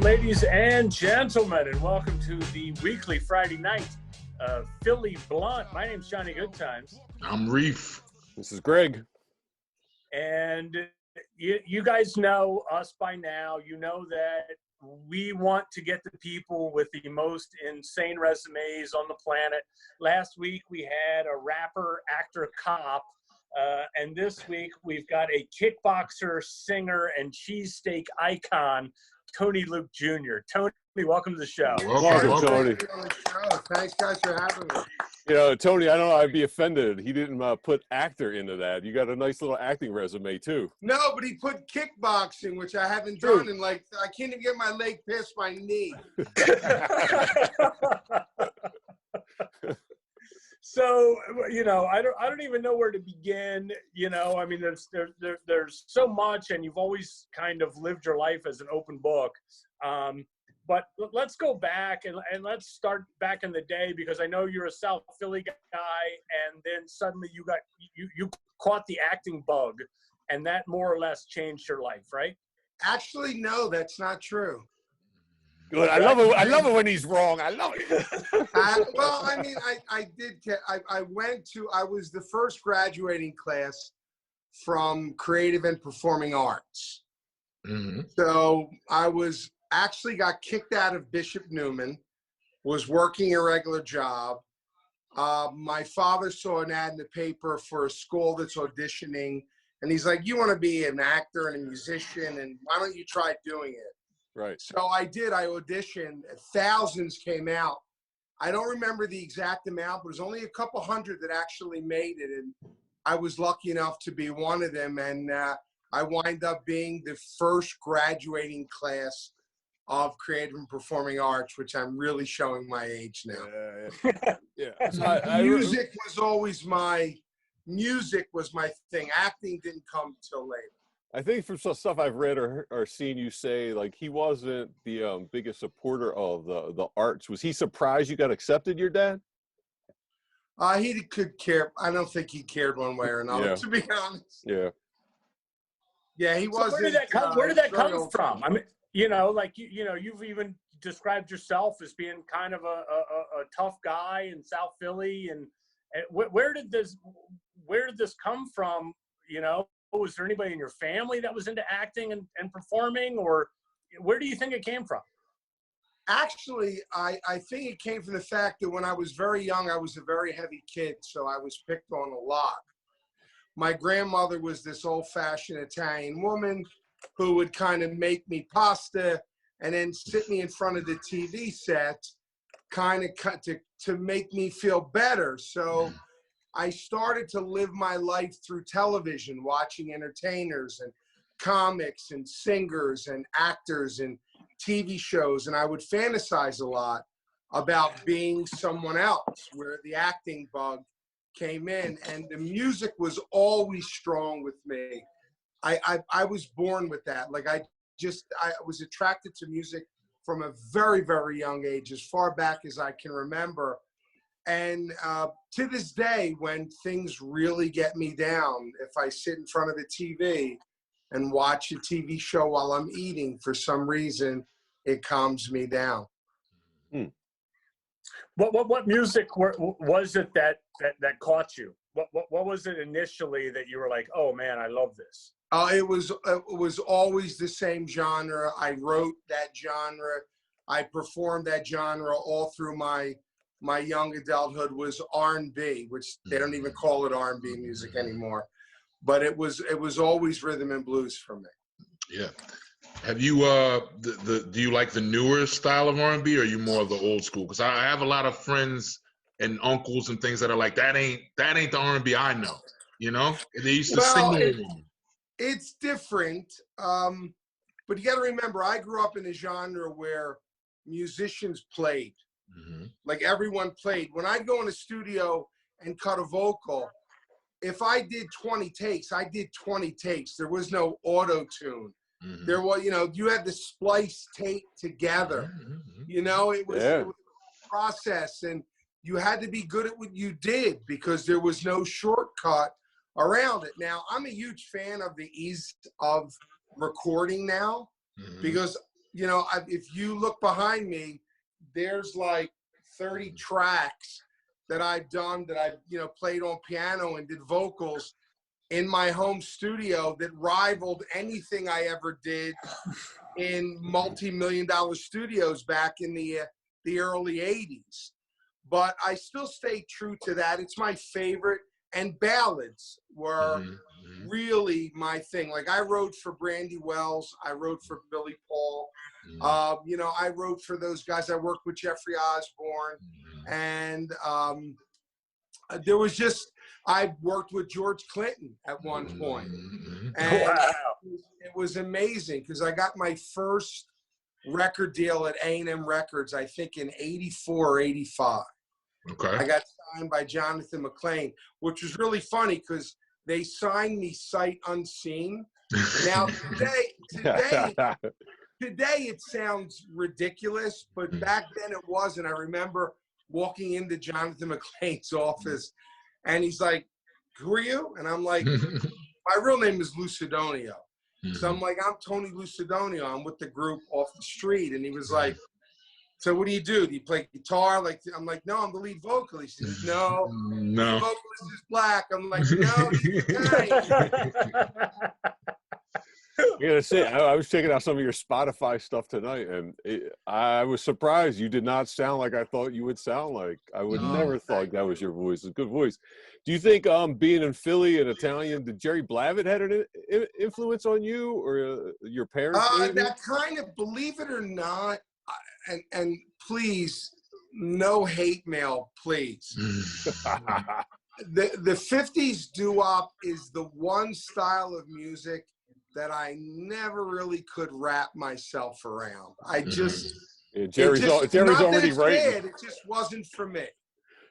ladies and gentlemen, and welcome to the weekly Friday night Philly Blunt. My name's Johnny Goodtimes. I'm Reef. This is Greg. And you guys know us by now. You know that we want to get the people with the most insane resumes on the planet. Last week we had a rapper, actor, cop. And this week we've got a kickboxer, singer, and cheesesteak icon, Tony Luke Jr. Tony, welcome to the show. Welcome, Tony. Thanks, guys, for having me. You know, Tony, I don't know, I'd be offended. He didn't put actor into that. You got a nice little acting resume, too. No, but he put kickboxing, which I haven't done in I can't even get my leg past my knee. So, you know, I don't even know where to begin. You know, I mean, there's so much, and you've always kind of lived your life as an open book. But let's go back and let's start back in the day, because I know you're a South Philly guy, and then suddenly you caught the acting bug, and that more or less changed your life, right? Actually, no, that's not true. Good. I love it when he's wrong. I love it. Well, I mean, I was the first graduating class from creative and performing arts. Mm-hmm. So I actually got kicked out of Bishop Newman, was working a regular job. My father saw an ad in the paper for a school that's auditioning, and he's like, "You want to be an actor and a musician, and why don't you try doing it?" Right. So I did. I auditioned. Thousands came out. I don't remember the exact amount, but it was only a couple hundred that actually made it, and I was lucky enough to be one of them. And I wind up being the first graduating class of creative and performing arts, which I'm really showing my age now. Yeah. So music was my thing. Acting didn't come till later. I think from some stuff I've read or seen you say, like, he wasn't the biggest supporter of the arts. Was he surprised you got accepted, your dad? He could care. I don't think he cared one way or another, to be honest. Yeah. Yeah, he wasn't. Where did that come from? I mean, you know, like, you know, you've even described yourself as being kind of a tough guy in South Philly. And where did this come from, you know? Was there anybody in your family that was into acting and performing, or where do you think it came from? Actually, I think it came from the fact that when I was very young, I was a very heavy kid, so I was picked on a lot. My grandmother was this old-fashioned Italian woman who would kind of make me pasta and then sit me in front of the TV set, kind of to make me feel better. So I started to live my life through television, watching entertainers and comics and singers and actors and TV shows. And I would fantasize a lot about being someone else, where the acting bug came in. And the music was always strong with me. I was born with that. Like, I was attracted to music from a very, very young age, as far back as I can remember. And to this day, when things really get me down, if I sit in front of the TV and watch a TV show while I'm eating, for some reason, it calms me down. Hmm. What music was it that caught you? What was it initially that you were like, oh man, I love this? It was always the same genre. I wrote that genre. I performed that genre all through my young adulthood. Was R&B, which they don't even call it R&B music anymore. But it was always rhythm and blues for me. Yeah. Have you do you like the newer style of R&B, or are you more of the old school? Because I have a lot of friends and uncles and things that are like, that ain't the R&B I know. You know, and they used to sing. It's different, but you got to remember, I grew up in a genre where musicians played. Mm-hmm. Like, everyone played. When I'd go in a studio and cut a vocal, if I did 20 takes, I did 20 takes. There was no auto-tune. Mm-hmm. There was, you know, you had to splice tape together. Mm-hmm. You know, it was a process, and you had to be good at what you did because there was no shortcut around it. Now, I'm a huge fan of the ease of recording now, because you know, if you look behind me, there's like 30 tracks that I've done that I've, you know, played on piano and did vocals in my home studio that rivaled anything I ever did in multi-million-dollar studios back in the early 80s. But I still stay true to that. It's my favorite. And ballads were really my thing. Like I wrote for Brandy Wells. I wrote for Billy Paul. You know, I wrote for those guys. I worked with Jeffrey Osborne. And there was just, I worked with George Clinton at one point. And it was amazing because I got my first record deal at A&M Records, I think in 84 or 85. Okay. I got signed by Jonathan McLean, which was really funny because they signed me sight unseen. Now today it sounds ridiculous, but back then it wasn't. I remember walking into Jonathan McLean's office and he's like, "Who are you?" And I'm like, "My real name is Lucidonio." So I'm like, "I'm Tony Lucidonio. I'm with the group off the street." And he was like, "So what do you do? Do you play guitar?" Like, I'm like, "No, I'm the lead vocalist." He says, "No, the lead vocalist is black." I'm like, "No, he's Italian." You gotta say, I was checking out some of your Spotify stuff tonight, and I was surprised you did not sound like I thought you would sound like. I would never thought that was your voice. It's a good voice. Do you think being in Philly and Italian, did Jerry Blavat had an influence on you or your parents? That kind of, believe it or not, and please, no hate mail, please. The 50s doo-wop is the one style of music that I never really could wrap myself around. I just, Jerry's already writing. It just wasn't for me.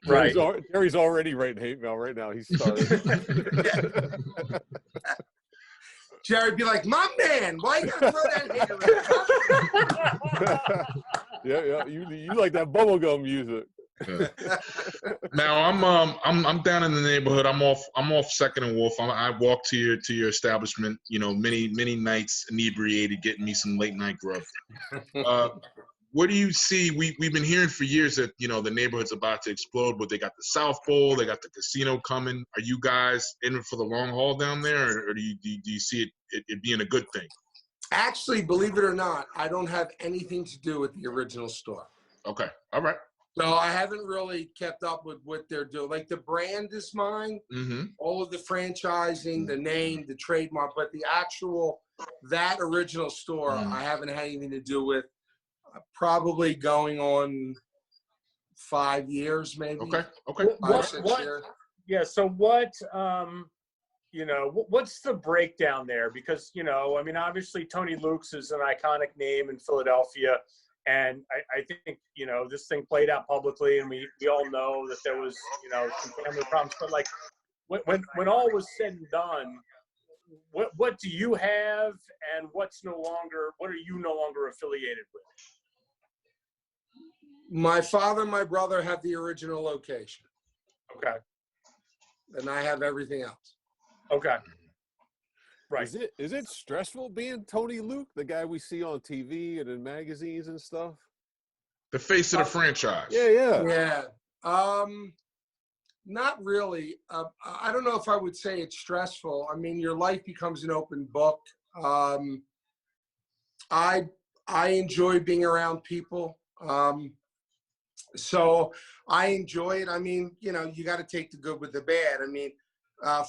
Right. Jerry's already writing hate mail right now. He's started. Jerry'd be like, "My man, why you gotta throw that hate around?" Yeah, you like that bubblegum music. Now I'm down in the neighborhood. I'm off Second and Wolf. I walk to your establishment. You know, many nights inebriated, getting me some late night grub. What do you see? We've been hearing for years that, you know, the neighborhood's about to explode, but they got the South Bowl, they got the casino coming. Are you guys in it for the long haul down there, or do you see it being a good thing? Actually, believe it or not, I don't have anything to do with the original store. Okay, all right. So I haven't really kept up with what they're doing. Like the brand is mine, all of the franchising, the name, the trademark, but the actual, that original store, I haven't had anything to do with. Probably going on 5 years, maybe. Okay. 5, 6 years. Yeah. So what, you know, what's the breakdown there? Because, you know, I mean, obviously Tony Luke's is an iconic name in Philadelphia. And I think, you know, this thing played out publicly, and we all know that there was, you know, some family problems. But like, when all was said and done, what do you have, and what are you no longer affiliated with? My father and my brother have the original location. Okay. And I have everything else. Okay. Right. Is it stressful being Tony Luke, the guy we see on TV and in magazines and stuff? The face of the franchise. Yeah. Not really. I don't know if I would say it's stressful. I mean, your life becomes an open book. I enjoy being around people. So I enjoy it. I mean, you know, you got to take the good with the bad. I mean,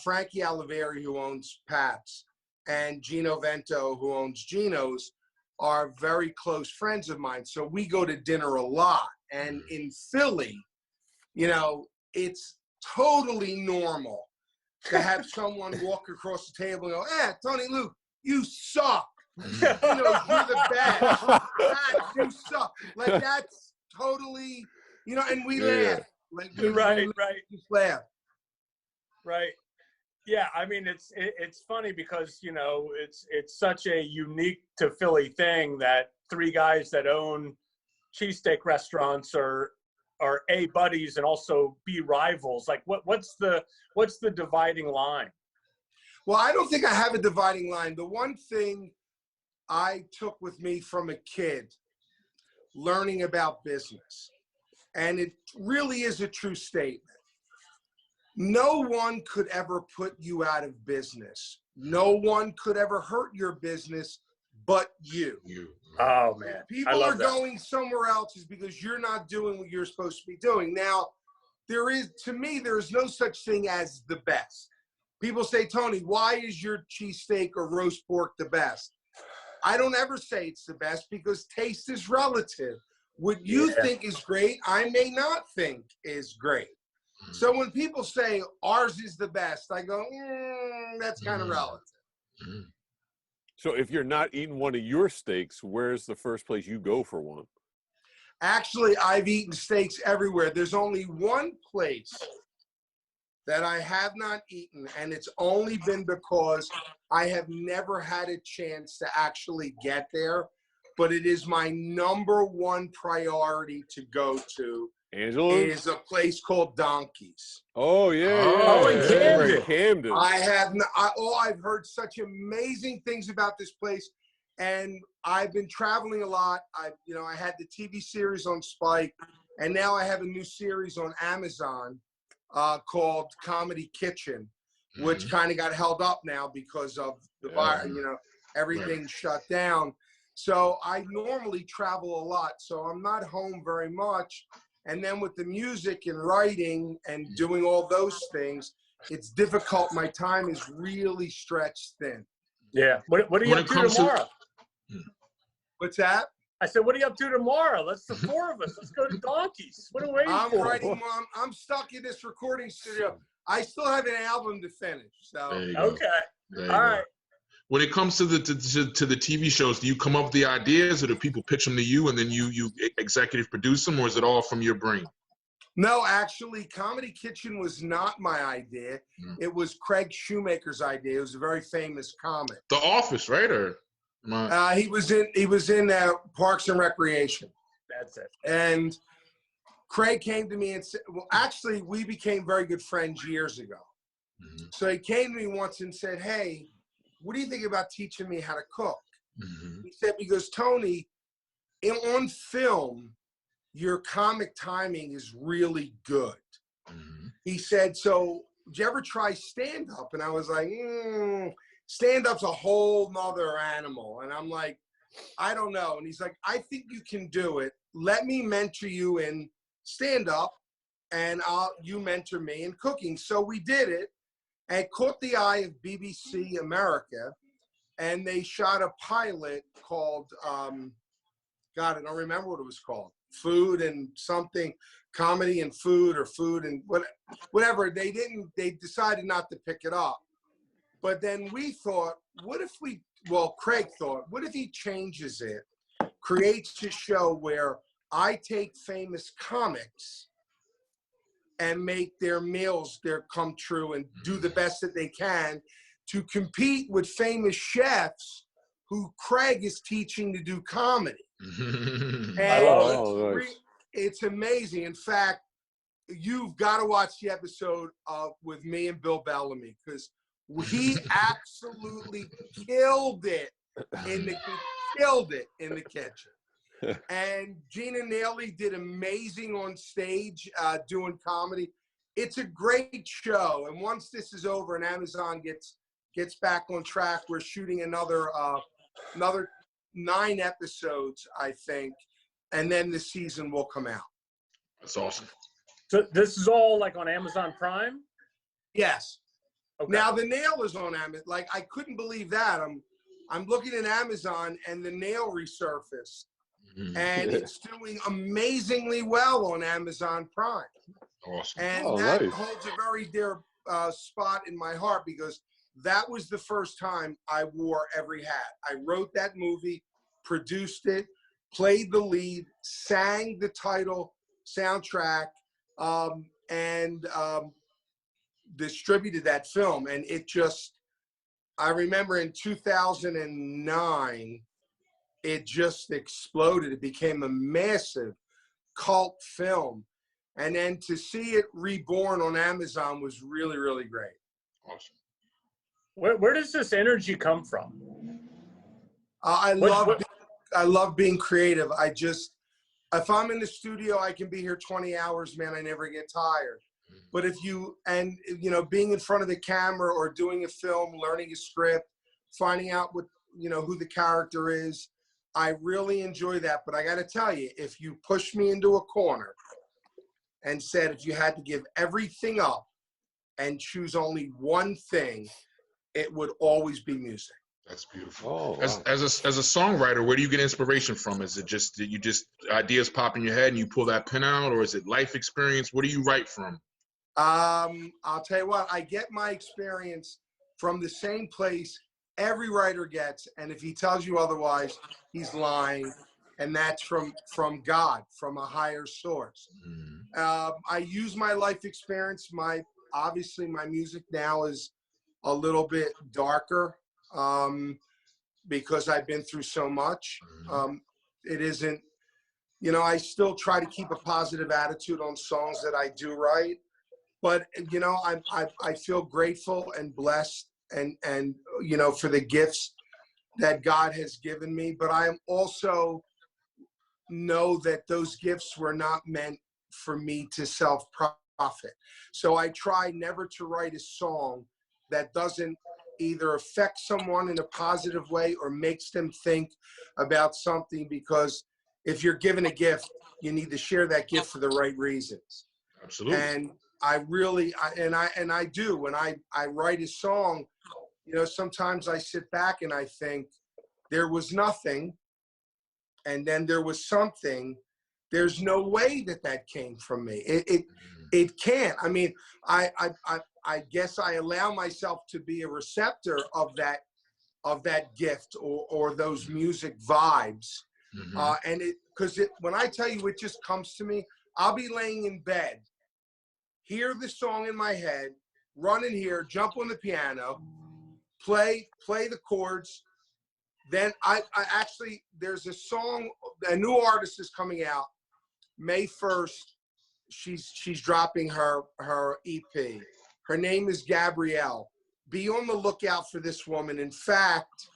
Frankie Oliveri, who owns Pat's, and Gino Vento, who owns Gino's, are very close friends of mine. So we go to dinner a lot. And in Philly, you know, it's totally normal to have someone walk across the table and go, Tony Luke, you suck. You know, you're the best. You suck. Like, that's totally, you know, and we laugh. Like, right. Just laugh. Right. Yeah, I mean, it's funny because, you know, it's such a unique to Philly thing that three guys that own cheesesteak restaurants are A, buddies and also B, rivals. Like, what's the dividing line? Well, I don't think I have a dividing line. The one thing I took with me from a kid learning about business. And it really is a true statement. No one could ever put you out of business. No one could ever hurt your business but you. Oh, man. People are going somewhere else is because you're not doing what you're supposed to be doing. Now, to me, there's no such thing as the best. People say, Tony, why is your cheesesteak or roast pork the best? I don't ever say it's the best because taste is relative. What you think is great, I may not think is great. So when people say ours is the best, I go, that's kind of relative. So if you're not eating one of your steaks, where's the first place you go for one? Actually, I've eaten steaks everywhere. There's only one place that I have not eaten, and it's only been because I have never had a chance to actually get there, but it is my #1 priority to go to. Angela? Is a place called Donkey's. Oh, yeah. Oh, in Camden. Camden. I've heard such amazing things about this place, and I've been traveling a lot. I had the TV series on Spike, and now I have a new series on Amazon called Comedy Kitchen, which kind of got held up now because of the virus. Everything shut down. So I normally travel a lot, so I'm not home very much. And then with the music and writing and doing all those things, it's difficult. My time is really stretched thin. Yeah. What are you up to tomorrow? What's that? I said, what are you up to tomorrow? Let's the 4 of us. Let's go to Donkey's. What are we waiting for? Writing. I'm stuck in this recording studio. I still have an album to finish. So okay. All right. When it comes to the TV shows, do you come up with the ideas, or do people pitch them to you and then you executive produce them, or is it all from your brain? No, actually, Comedy Kitchen was not my idea. It was Craig Shoemaker's idea. It was a very famous comic. The Office, right? Or he was in Parks and Recreation. That's it. And Craig came to me and said, well, actually, we became very good friends years ago. So he came to me once and said, hey, what do you think about teaching me how to cook? He said, because Tony, on film, your comic timing is really good. He said, so did you ever try stand-up? And I was like, stand-up's a whole nother animal. And I'm like, I don't know. And he's like, I think you can do it. Let me mentor you in stand-up, and you mentor me in cooking. So we did it. And it caught the eye of BBC America, and they shot a pilot called, I don't remember what it was called, Food and something, Comedy and Food, or Food and whatever. They decided not to pick it up. But then we thought, Craig thought, what if he changes it, creates a show where I take famous comics and make their meals come true and do the best that they can to compete with famous chefs who Craig is teaching to do comedy. And it's amazing. In fact, you've got to watch the episode with me and Bill Bellamy, because he absolutely killed it in the kitchen. And Gina Neely did amazing on stage doing comedy. It's a great show. And once this is over and Amazon gets back on track, we're shooting another 9 episodes, I think, and then the season will come out. That's awesome. So this is all like on Amazon Prime? Yes. Okay. Now the nail is on Amazon. Like, I couldn't believe that. I'm looking at Amazon and the nail resurfaced. And it's doing amazingly well on Amazon Prime. Awesome. And that holds a very dear spot in my heart, because that was the first time I wore every hat. I wrote that movie, produced it, played the lead, sang the title soundtrack, and distributed that film. And it just, I remember in 2009, it just exploded. It became a massive cult film. And then to see it reborn on Amazon was really, really great. Awesome. Where does this energy come from? I love being creative. If I'm in the studio, I can be here 20 hours, man. I never get tired. But being in front of the camera or doing a film, learning a script, finding out who the character is, I really enjoy that. But I got to tell you, if you push me into a corner and said, if you had to give everything up and choose only one thing, it would always be music. That's beautiful. Oh, as wow. a songwriter, where do you get inspiration from? Is it just that you just ideas pop in your head and you pull that pen out, or is it life experience? Where do you write from? I'll tell you what, I get my experience from the same place every writer gets, and if he tells you otherwise, he's lying, and that's from God, from a higher source. I use my life experience. Obviously my music now is a little bit darker because I've been through so much. It isn't, I still try to keep a positive attitude on songs that I do write. But, I feel grateful and blessed and for the gifts that God has given me. But I also know that those gifts were not meant for me to self-profit. So I try never to write a song that doesn't either affect someone in a positive way or makes them think about something, because if you're given a gift, you need to share that gift for the right reasons. Absolutely. And I do, when I write a song, sometimes I sit back and I think there was nothing and then there was something. There's no way that came from me. It can't. I mean, I guess I allow myself to be a receptor of that gift or those music vibes. And when I tell you it just comes to me, I'll be laying in bed, hear the song in my head, run in here, jump on the piano, play the chords. Then I actually, there's a song, a new artist is coming out May 1st. She's dropping her EP. Her name is Gabrielle. Be on the lookout for this woman. In fact,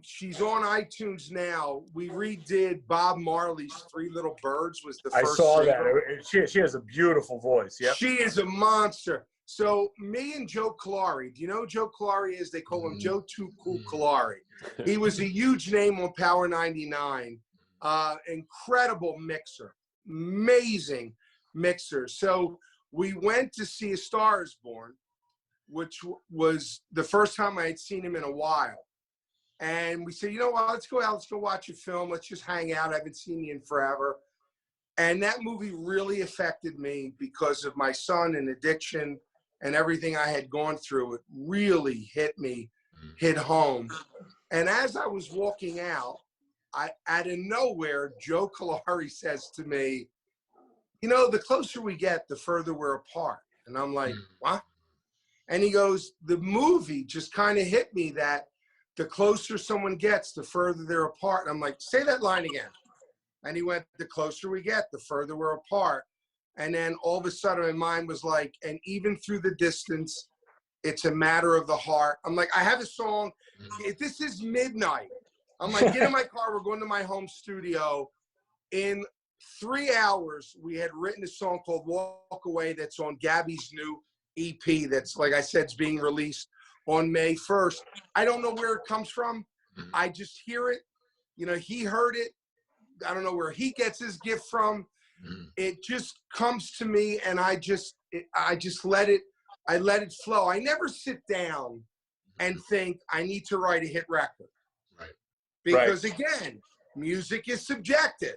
she's on iTunes now. We redid Bob Marley's Three Little Birds was the first I saw single. that. She has a beautiful voice. Yeah. She is a monster. So me and Joe Kalari, do you know who Joe Kalari is? They call him Joe Too Cool Kalari. He was a huge name on Power 99. Incredible mixer. Amazing mixer. So we went to see A Star Is Born, which was the first time I had seen him in a while. And we said, you know what, let's go out, let's go watch a film, let's just hang out. I haven't seen you in forever. And that movie really affected me because of my son and addiction and everything I had gone through. It really hit home. And as I was walking out, out of nowhere, Joe Kalari says to me, the closer we get, the further we're apart. And I'm like, what? And he goes, the movie just kind of hit me that the closer someone gets, the further they're apart. And I'm like, say that line again. And he went, the closer we get, the further we're apart. And then all of a sudden my mind was like, and even through the distance, it's a matter of the heart. I'm like, I have a song. This is midnight. I'm like, get in my car. We're going to my home studio. In 3 hours, we had written a song called Walk Away that's on Gabby's new EP that's, like I said, it's being released on May 1st. I don't know where it comes from. I just hear it. He heard it. I don't know where he gets his gift from. It just comes to me, and I just let it flow. I never sit down and think I need to write a hit record. Right. Because again, music is subjective.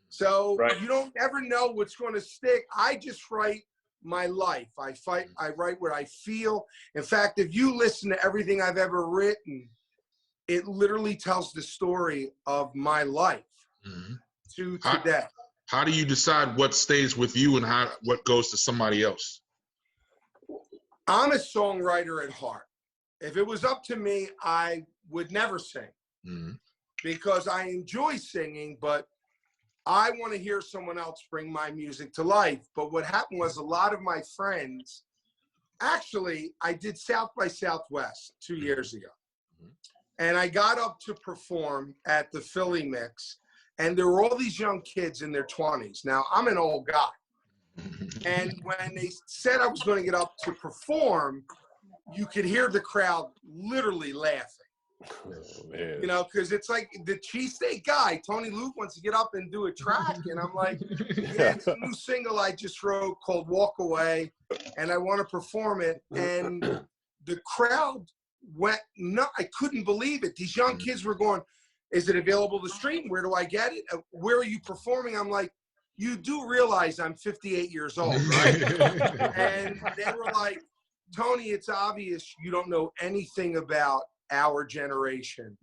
So you don't ever know what's going to stick. I just write my life. I write what I feel. In fact, if you listen to everything I've ever written, it literally tells the story of my life to today. How do you decide what stays with you and what goes to somebody else? I'm a songwriter at heart. If it was up to me, I would never sing because I enjoy singing, but I want to hear someone else bring my music to life. But what happened was a lot of my friends, actually, I did South by Southwest 2 years ago. And I got up to perform at the Philly Mix, and there were all these young kids in their 20s. Now, I'm an old guy. And when they said I was going to get up to perform, you could hear the crowd literally laughing. Oh, man. You know, because it's like the cheesesteak guy, Tony Luke, wants to get up and do a track. And I'm like, yeah, it's a new single I just wrote called Walk Away, and I want to perform it. And the crowd went nuts. I couldn't believe it. These young kids were going, is it available to stream? Where do I get it? Where are you performing? I'm like, you do realize I'm 58 years old, right? And they were like, Tony, it's obvious you don't know anything about our generation.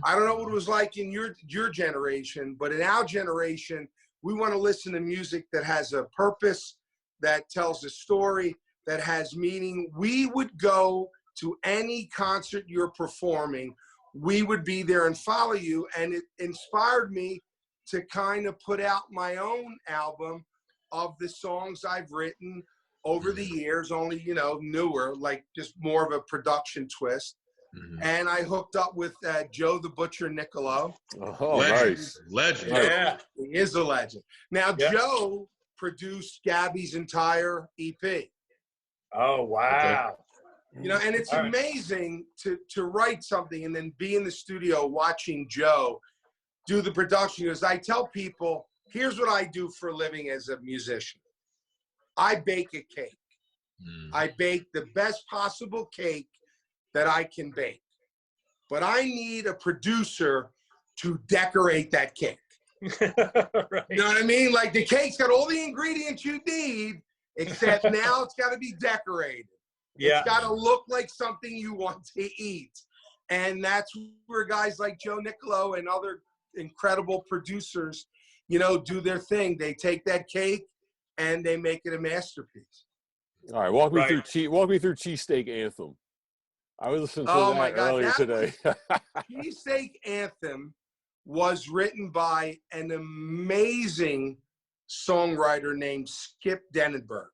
I don't know what it was like in your generation, but in our generation, we want to listen to music that has a purpose, that tells a story, that has meaning. We would go to any concert you're performing. We would be there and follow you. And it inspired me to kind of put out my own album of the songs I've written over the years, only, you know, newer, like just more of a production twist. And I hooked up with Joe the Butcher Nicolo. Oh, nice. Legend. Yeah. He is a legend. Now, Yeah. Joe produced Gabby's entire EP. Oh, wow. You know, and it's amazing to write something and then be in the studio watching Joe do the production. Because I tell people, here's what I do for a living as a musician. I bake a cake. I bake the best possible cake that I can bake. But I need a producer to decorate that cake. Right. You know what I mean? Like the cake's got all the ingredients you need, except now it's got to be decorated. Yeah. It's got to look like something you want to eat. And that's where guys like Joe Nicolo and other incredible producers, you know, do their thing. They take that cake and they make it a masterpiece. All right, walk me through Cheesesteak Anthem. I was listening to that earlier today. Cheesesteak Anthem was written by an amazing songwriter named Skip Denenberg.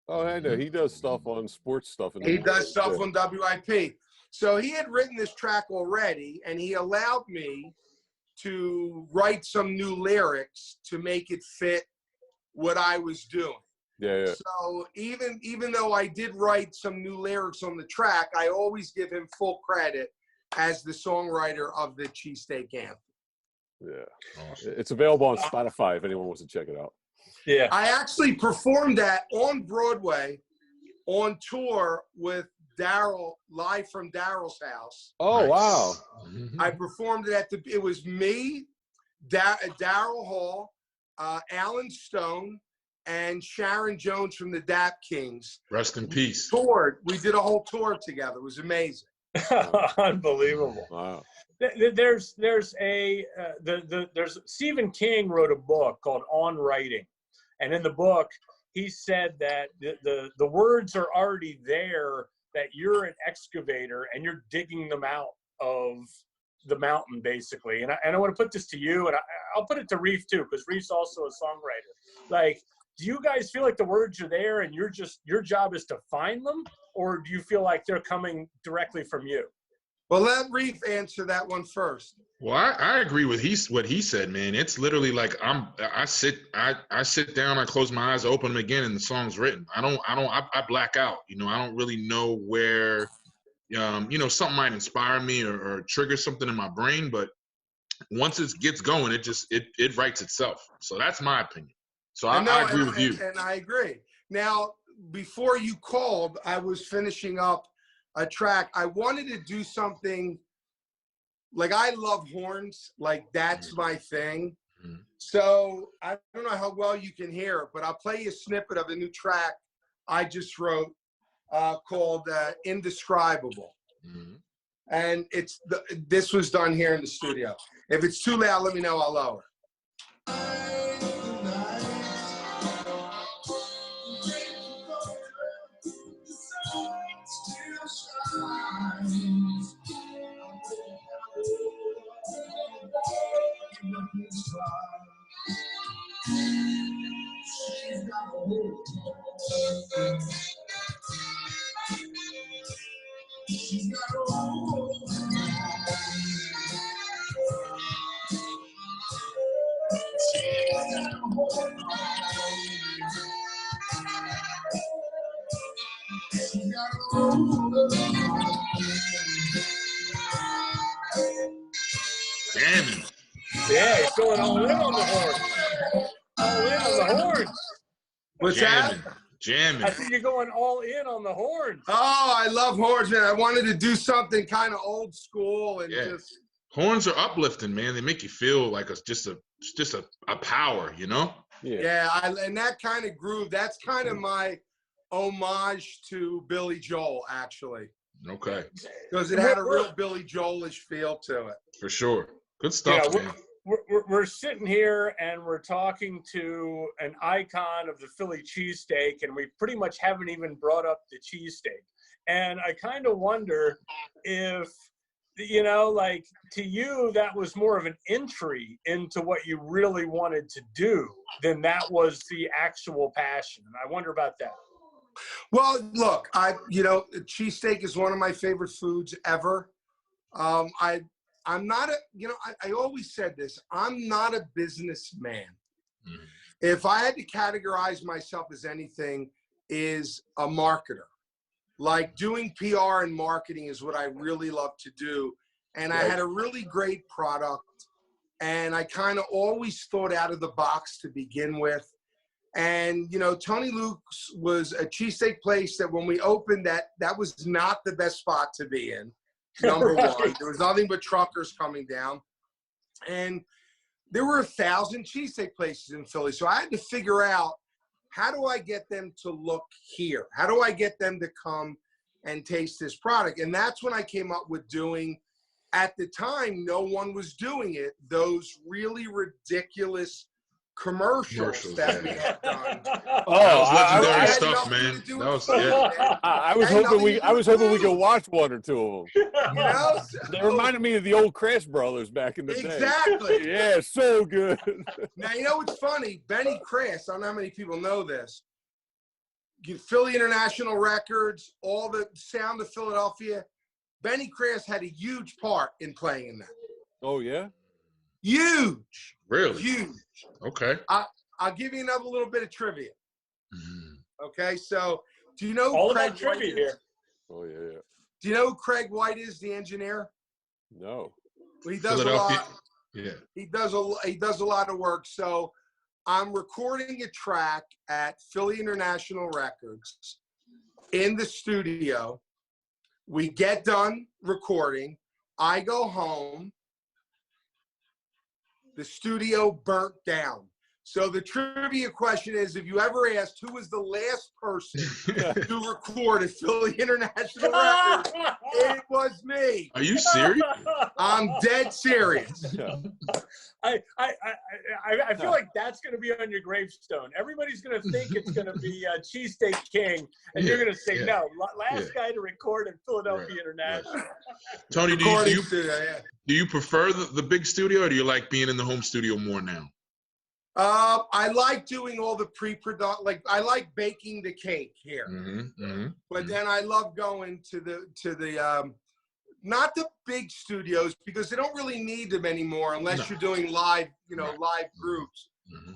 Oh, I know. He does stuff on sports stuff. He does stuff on WIP. So he had written this track already, and he allowed me to write some new lyrics to make it fit what I was doing. Yeah. So even though I did write some new lyrics on the track, I always give him full credit as the songwriter of the Cheesesteak Anthem. Yeah. Awesome. It's available on Spotify if anyone wants to check it out. Yeah. I actually performed that on Broadway on tour with Daryl, live from Daryl's house. Oh, Nice. wow. I performed it it was me, Daryl Hall, Alan Stone, and Sharon Jones from the Dap Kings. Rest in peace. We did a whole tour together. It was amazing. Unbelievable. Wow. There's Stephen King wrote a book called On Writing, and in the book he said that the words are already there, that you're an excavator and you're digging them out of the mountain basically. And I want to put this to you, and I'll put it to Reef too, because Reef's also a songwriter. Like, do you guys feel like the words are there and your job is to find them, or do you feel like they're coming directly from you? Well, let Reef answer that one first. Well, I agree with what he said, man. It's literally like I sit down, I close my eyes, open them again, and the song's written. I black out. You know, I don't really know where, you know, something might inspire me or trigger something in my brain, but once it gets going, it writes itself. So that's my opinion. So I agree with you. And I agree. Now, before you called, I was finishing up a track. I wanted to do something, like I love horns, like that's my thing. So I don't know how well you can hear it, but I'll play you a snippet of a new track I just wrote called Indescribable. And this was done here in the studio. If it's too loud, let me know, I'll lower. Jamming. Yeah, he's going all in on the horn. All in on the horns. What's Jamming. that? Jamming. I think you're going all in on the horns. Oh, I love horns, man. I wanted to do something kind of old school and Yeah. just. Horns are uplifting, man. They make you feel like it's just a power, you know? Yeah, and that kind of groove, that's kind of my homage to Billy Joel, actually. Okay. Because it had a real Billy Joel-ish feel to it. For sure. Good stuff, man. We're sitting here and we're talking to an icon of the Philly cheesesteak, and we pretty much haven't even brought up the cheesesteak. And I kind of wonder if, you know, like, to you, that was more of an entry into what you really wanted to do than that was the actual passion. And I wonder about that. Well, look, cheesesteak is one of my favorite foods ever. I'm not I always said this, I'm not a businessman. Mm-hmm. If I had to categorize myself as anything, is a marketer. Like, doing PR and marketing is what I really love to do. And I had a really great product, and I kind of always thought out of the box to begin with. And, you know, Tony Luke's was a cheesesteak place that when we opened, that was not the best spot to be in. Number one, there was nothing but truckers coming down. And there were 1,000 cheesesteak places in Philly. So I had to figure out, how do I get them to look here? How do I get them to come and taste this product? And that's when I came up with doing, at the time, no one was doing it, those really ridiculous commercials that we had done. Oh, that was legendary stuff, man. I was hoping we could watch one or two of them. You know? They reminded me of the old Crash Brothers back in the day. Exactly. Yeah, so good. Now, you know what's funny? Benny Crass, I don't know how many people know this. Philly International Records, all the sound of Philadelphia. Benny Crass had a huge part in playing in that. Oh, yeah? Huge. Really? Huge. Okay. I'll give you another little bit of trivia. Mm-hmm. Okay, so do you know all Craig about trivia here? Oh, yeah. Do you know who Craig White is, the engineer? No. Well, he does a lot. Yeah. He does a lot of work. So I'm recording a track at Philly International Records in the studio. We get done recording. I go home. The studio burnt down. So the trivia question is, if you ever asked who was the last person to record at Philly International Records, it was me. Are you serious? I'm dead serious. I feel like that's going to be on your gravestone. Everybody's going to think it's going to be Cheesesteak King, and you're going to say, no, last guy to record in Philadelphia International. Right. Tony, do you prefer the big studio, or do you like being in the home studio more now? I like doing all the pre-production. Like, I like baking the cake here, but then I love going to the not the big studios, because they don't really need them anymore unless you're doing live, live groups.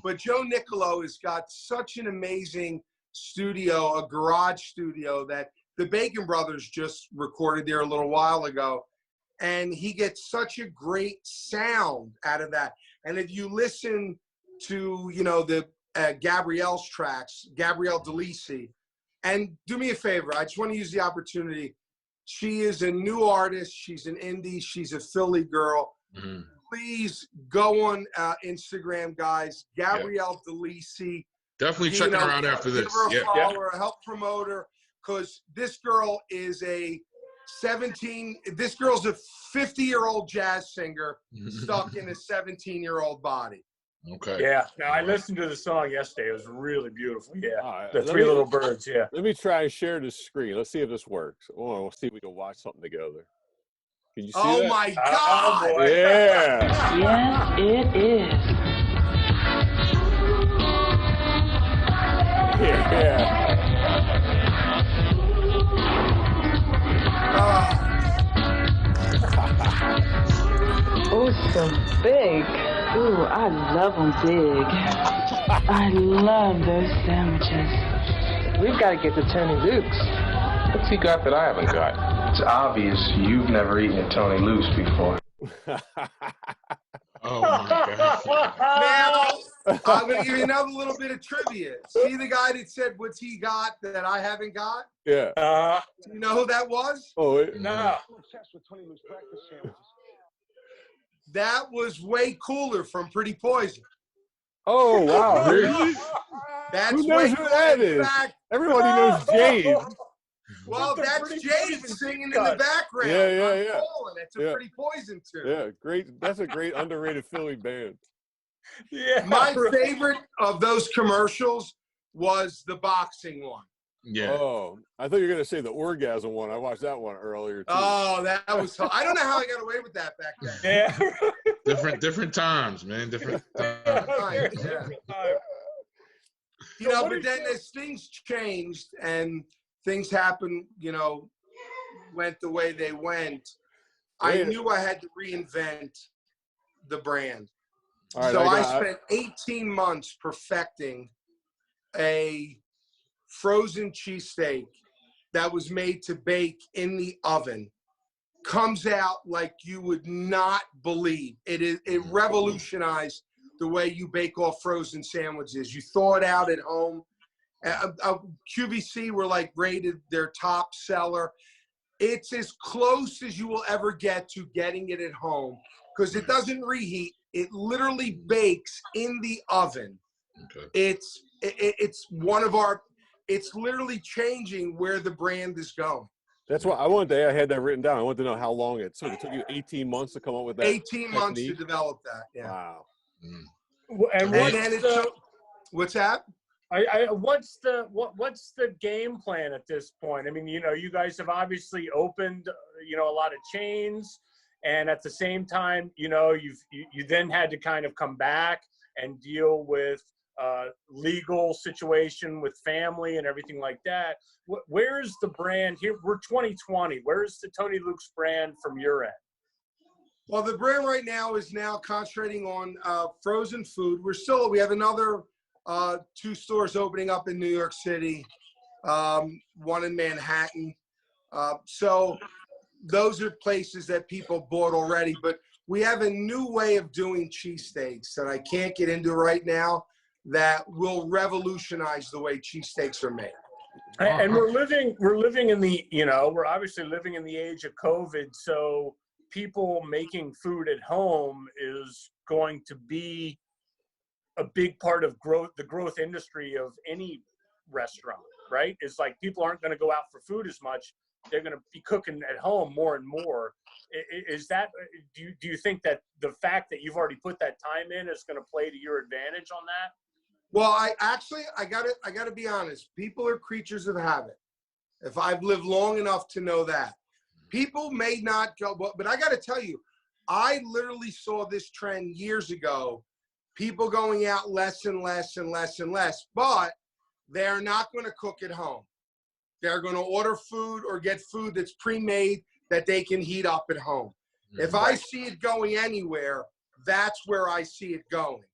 But Joe Nicolo has got such an amazing studio, a garage studio, that the Bacon Brothers just recorded there a little while ago, and he gets such a great sound out of that. And if you listen to, the Gabrielle's tracks, Gabrielle Delisi, and do me a favor, I just want to use the opportunity. She is a new artist. She's an indie. She's a Philly girl. Please go on Instagram, guys. Gabrielle Delisi. Definitely checking her out after this. Give her a follower, help promote her, because this girl is this girl's a 50-year-old jazz singer stuck in a 17-year-old body. Okay. Yeah. Now, I listened to the song yesterday. It was really beautiful. Yeah. The three little birds. Yeah. Let me try and share this screen. Let's see if this works. Oh, we'll see if we can watch something together. Can you see that? Oh my God! Oh, boy. Yeah. Yes, it is. Yeah. Oh, so big. Ooh, I love them big. I love those sandwiches. We've got to get to Tony Luke's. What's he got that I haven't got? It's obvious you've never eaten at Tony Luke's before. Oh my God. Now, I'm going to give you another little bit of trivia. See the guy that said, what's he got that I haven't got? Yeah. Do you know who that was? Oh, No. That was way cooler from Pretty Poison. oh wow. Really? That's Who knows way who cooler. that In is? fact, Everybody knows Jade. well, That's that's Pretty Jade Poison singing in cut. the background. Yeah. I'm Falling. That's a Yeah. Pretty Poison tune. Yeah, great. That's a great underrated Philly band. Yeah. My favorite of those commercials was the boxing one. Yeah. Oh, I thought you were gonna say the orgasm one. I watched that one earlier too. Oh, that was. I don't know how I got away with that back then. Yeah. Different times, man. Different times. Yeah. You know, but then as things changed and things happened, you know, went the way they went, I knew I had to reinvent the brand. All right, So I spent 18 months perfecting a frozen cheesesteak that was made to bake in the oven. Comes out like you would not believe. It revolutionized the way you bake off frozen sandwiches. You thaw it out at home. QVC were like rated their top seller. It's as close as you will ever get to getting it at home because it doesn't reheat. It literally bakes in the oven. Okay. It's one of our. It's literally changing where the brand is going. That's why I had that written down. I wanted to know how long it took. It took you 18 months to come up with that. 18 months to develop that. Yeah. Wow. And what's that? What's the game plan at this point? I mean, you know, you guys have obviously opened, you know, a lot of chains, and at the same time, you know, you then had to kind of come back and deal with legal situation with family and everything like that. Where's the brand here? We're 2020. Where's the Tony Luke's brand from your end? Well, the brand right now is concentrating on frozen food. We have another 2 stores opening up in New York City, one in Manhattan. So those are places that people bought already, but we have a new way of doing cheesesteaks that I can't get into right now that will revolutionize the way cheesesteaks are made. And we're living in the, you know, we're obviously living in the age of COVID. So people making food at home is going to be a big part of the growth industry of any restaurant, right? It's like people aren't going to go out for food as much. They're going to be cooking at home more and more. Is that, do you think that the fact that you've already put that time in is going to play to your advantage on that? Well, I gotta be honest. People are creatures of habit. If I've lived long enough to know that. People may not go, but I gotta tell you, I literally saw this trend years ago. People going out less and less and less and less, but they're not gonna cook at home. They're gonna order food or get food that's pre-made that they can heat up at home. If I see it going anywhere, that's where I see it going.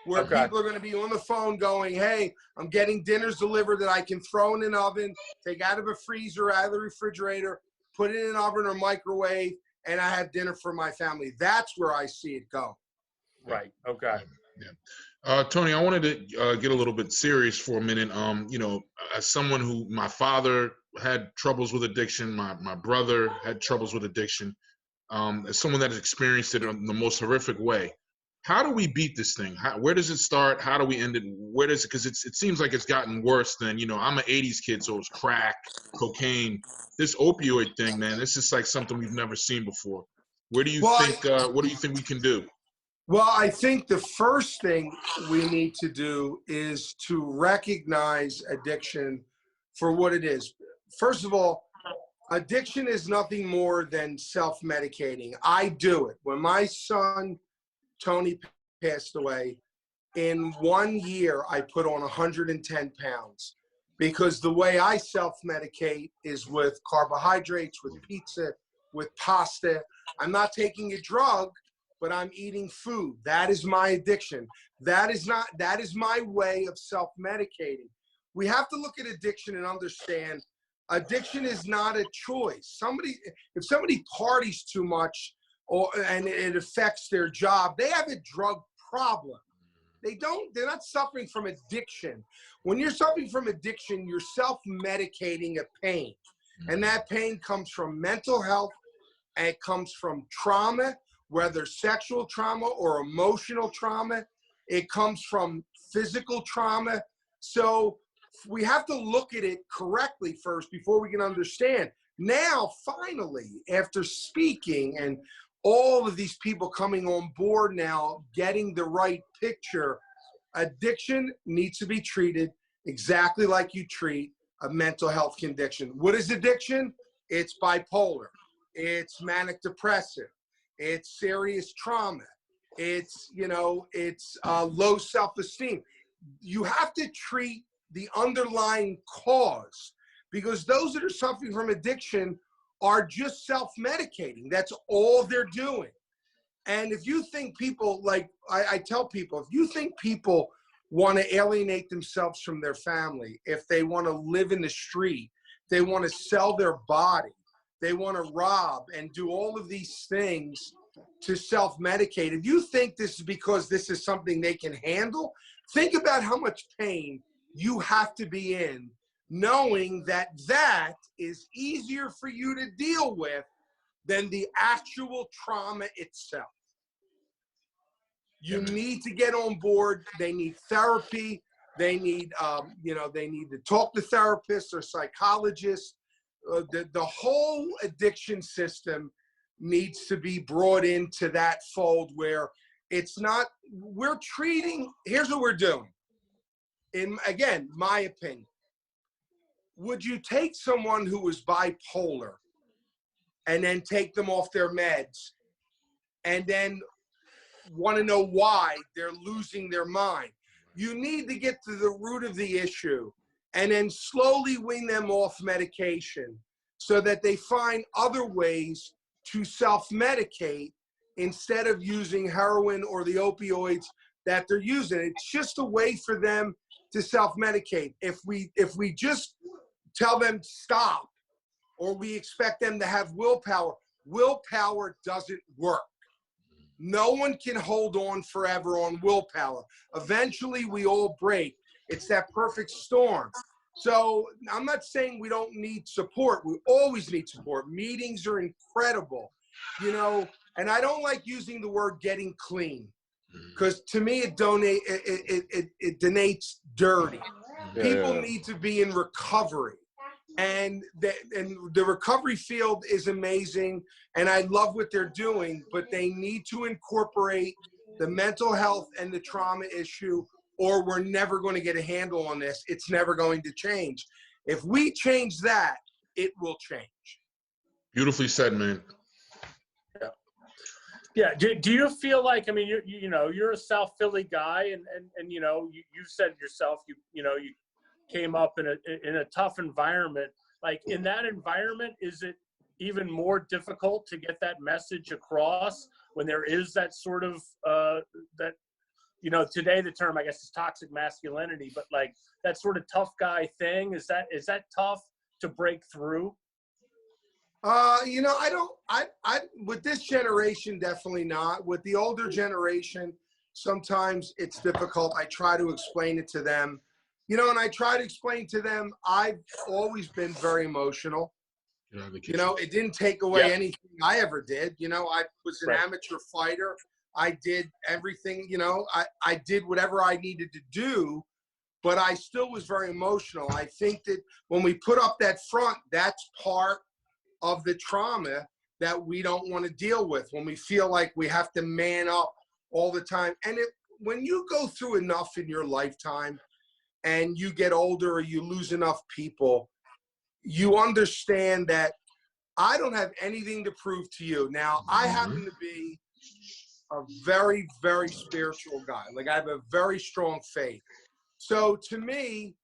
Where people are going to be on the phone going, hey, I'm getting dinners delivered that I can throw in an oven, take out of a freezer, out of the refrigerator, put it in an oven or microwave, and I have dinner for my family. That's where I see it go. Right. Okay. Yeah. Tony, I wanted to get a little bit serious for a minute. You know, as someone who, my father had troubles with addiction, my brother had troubles with addiction, as someone that has experienced it in the most horrific way. How do we beat this thing? Where does it start? How do we end it? Where does it? Because it seems like it's gotten worse than, you know, I'm an 80s kid, so it's crack, cocaine. This opioid thing, man, this is like something we've never seen before. Where do you think, what do you think we can do? Well, I think the first thing we need to do is to recognize addiction for what it is. First of all, addiction is nothing more than self-medicating. I do it. When my son, Tony, passed away, in 1 year, I put on 110 pounds because the way I self-medicate is with carbohydrates, with pizza, with pasta. I'm not taking a drug, but I'm eating food. That is my addiction. That is my way of self-medicating. We have to look at addiction and understand addiction is not a choice. If somebody parties too much and it affects their job, they have a drug problem. They're not suffering from addiction. When you're suffering from addiction, you're self-medicating a pain. And that pain comes from mental health, and it comes from trauma, whether sexual trauma or emotional trauma. It comes from physical trauma. So we have to look at it correctly first before we can understand. Now, finally, after speaking and all of these people coming on board now, getting the right picture, addiction needs to be treated exactly like you treat a mental health condition. What is addiction? It's bipolar. It's manic depressive. It's serious trauma. It's, low self-esteem. You have to treat the underlying cause, because those that are suffering from addiction are just self-medicating. That's all they're doing. And if you think people, like I tell people, if you think people want to alienate themselves from their family, if they want to live in the street, they want to sell their body, they want to rob and do all of these things to self-medicate. If you think this is because this is something they can handle, think about how much pain you have to be in, knowing that that is easier for you to deal with than the actual trauma itself. You need to get on board. They need therapy. They need, they need to talk to therapists or psychologists. The whole addiction system needs to be brought into that fold where it's not, here's what we're doing. Again, my opinion. Would you take someone who was bipolar and then take them off their meds and then want to know why they're losing their mind? You need to get to the root of the issue and then slowly wean them off medication so that they find other ways to self-medicate instead of using heroin or the opioids that they're using. It's just a way for them to self-medicate. If we just tell them stop, or we expect them to have willpower doesn't work. No one can hold on forever on willpower. Eventually, we all break. It's that perfect storm. So I'm not saying we don't need support. We always need support. Meetings are incredible, and I don't like using the word getting clean, because to me it denotes dirty. People need to be in recovery. And the recovery field is amazing, and I love what they're doing, but they need to incorporate the mental health and the trauma issue, or we're never going to get a handle on this. It's never going to change. If we change that, it will change. Beautifully said, man. Yeah. Do you feel like, I mean, you're a South Philly guy, and you said yourself, you came up in a tough environment. Like, in that environment, is it even more difficult to get that message across when there is that sort of today the term, I guess, is toxic masculinity, but like that sort of tough guy thing, is that tough to break through? With this generation, definitely not. With the older generation, sometimes it's difficult. I try to explain it to them. And I try to explain to them, I've always been very emotional. It didn't take away anything I ever did. I was an amateur fighter. I did everything, I did whatever I needed to do, but I still was very emotional. I think that when we put up that front, that's part of the trauma that we don't want to deal with, when we feel like we have to man up all the time. And when you go through enough in your lifetime, and you get older or you lose enough people, you understand that I don't have anything to prove to you. Now, I happen to be a very, very spiritual guy. Like, I have a very strong faith. So to me,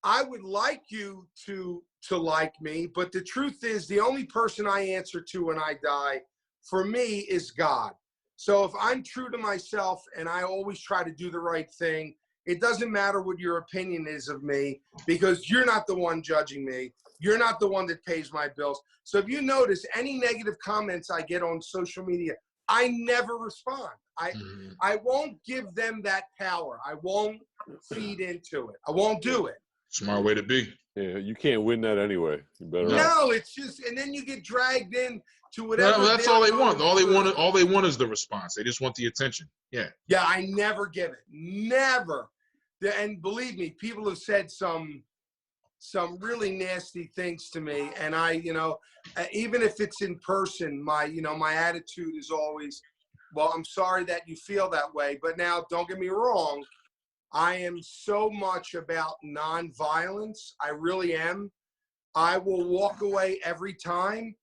I would like you to like me, but the truth is the only person I answer to when I die, for me, is God. So if I'm true to myself and I always try to do the right thing, it doesn't matter what your opinion is of me, because you're not the one judging me. You're not the one that pays my bills. So if you notice any negative comments I get on social media, I never respond. I won't give them that power. I won't feed into it. I won't do it. Smart way to be. Yeah, you can't win that anyway. You better No, it's just, and then you get dragged in to whatever. No, that's all they want. All they want is the response. They just want the attention. Yeah. Yeah, I never give it. Never. And believe me, people have said some really nasty things to me, and I, even if it's in person, my attitude is always, well, I'm sorry that you feel that way, but now don't get me wrong, I am so much about nonviolence. I really am. I will walk away every time,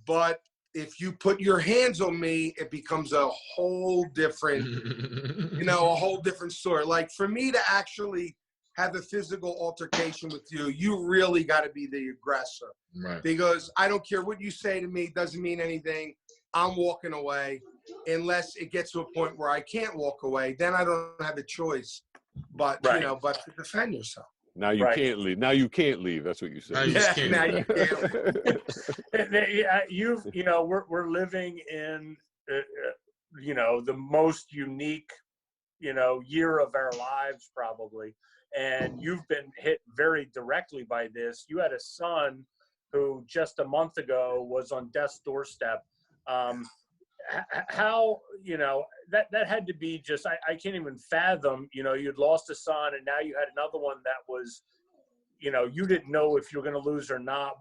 but if you put your hands on me, it becomes a whole different, a whole different story. Like, for me to actually have a physical altercation with you, you really got to be the aggressor. Right. Because I don't care what you say to me, doesn't mean anything. I'm walking away unless it gets to a point where I can't walk away. Then I don't have a choice, but but to defend yourself. Now you can't leave. Now you can't leave. That's what you said. Now you just can't. Now you can't. We're living in the most unique year of our lives probably, and you've been hit very directly by this. You had a son who just a month ago was on death's doorstep. How that had to be just, I can't even fathom. You'd lost a son and now you had another one that was, you didn't know if you were going to lose or not.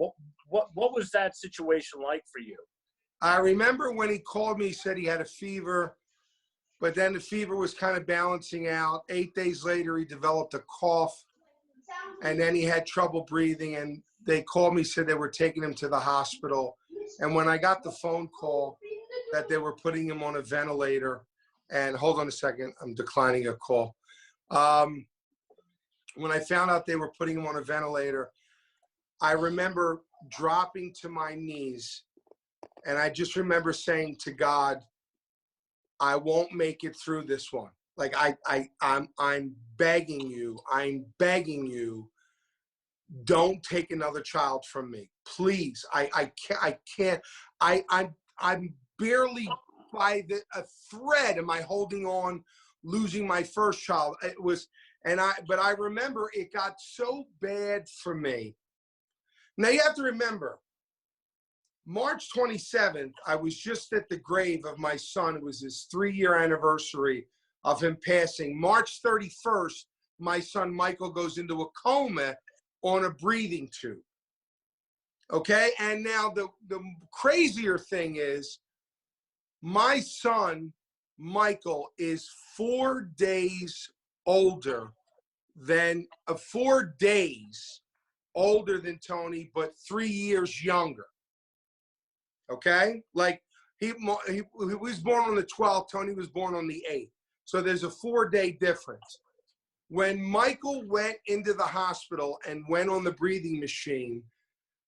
What was that situation like for you? I remember when he called me, he said he had a fever, but then the fever was kind of balancing out. 8 days later, he developed a cough, and then he had trouble breathing, and they called me, said they were taking him to the hospital. And when I got the phone call that they were putting him on a ventilator, and hold on a second, I'm declining a call. When I found out they were putting him on a ventilator, I remember dropping to my knees, and I just remember saying to God, I won't make it through this one. Like, I'm begging you, don't take another child from me, please. I can't. I'm barely by a thread am I holding on, losing my first child. It was, but I remember it got so bad for me. Now you have to remember, March 27th, I was just at the grave of my son. It was his 3-year anniversary of him passing. March 31st, my son Michael goes into a coma on a breathing tube. Okay, and now the crazier thing is, my son Michael is 4 days older than 4 days older than Tony, but 3 years younger. Okay, like he was born on the 12th, Tony was born on the 8th, so there's a 4-day difference. When Michael went into the hospital and went on the breathing machine,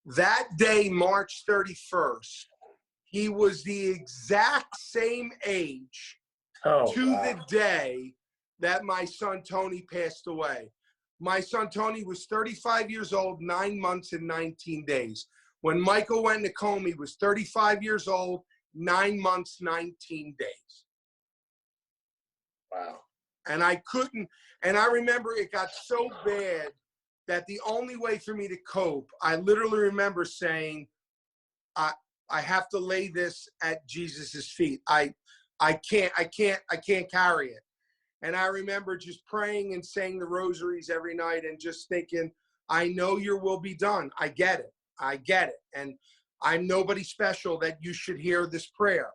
that day, March 31st, he was the exact same age the day that my son Tony passed away. My son Tony was 35 years old, 9 months and 19 days. When Michael went into coma, he was 35 years old, 9 months, 19 days. Wow. And I couldn't, and I remember it got so bad that the only way for me to cope, I literally remember saying, I have to lay this at Jesus's feet. I can't carry it. And I remember just praying and saying the rosaries every night and just thinking, I know your will be done. I get it. And I'm nobody special that you should hear this prayer.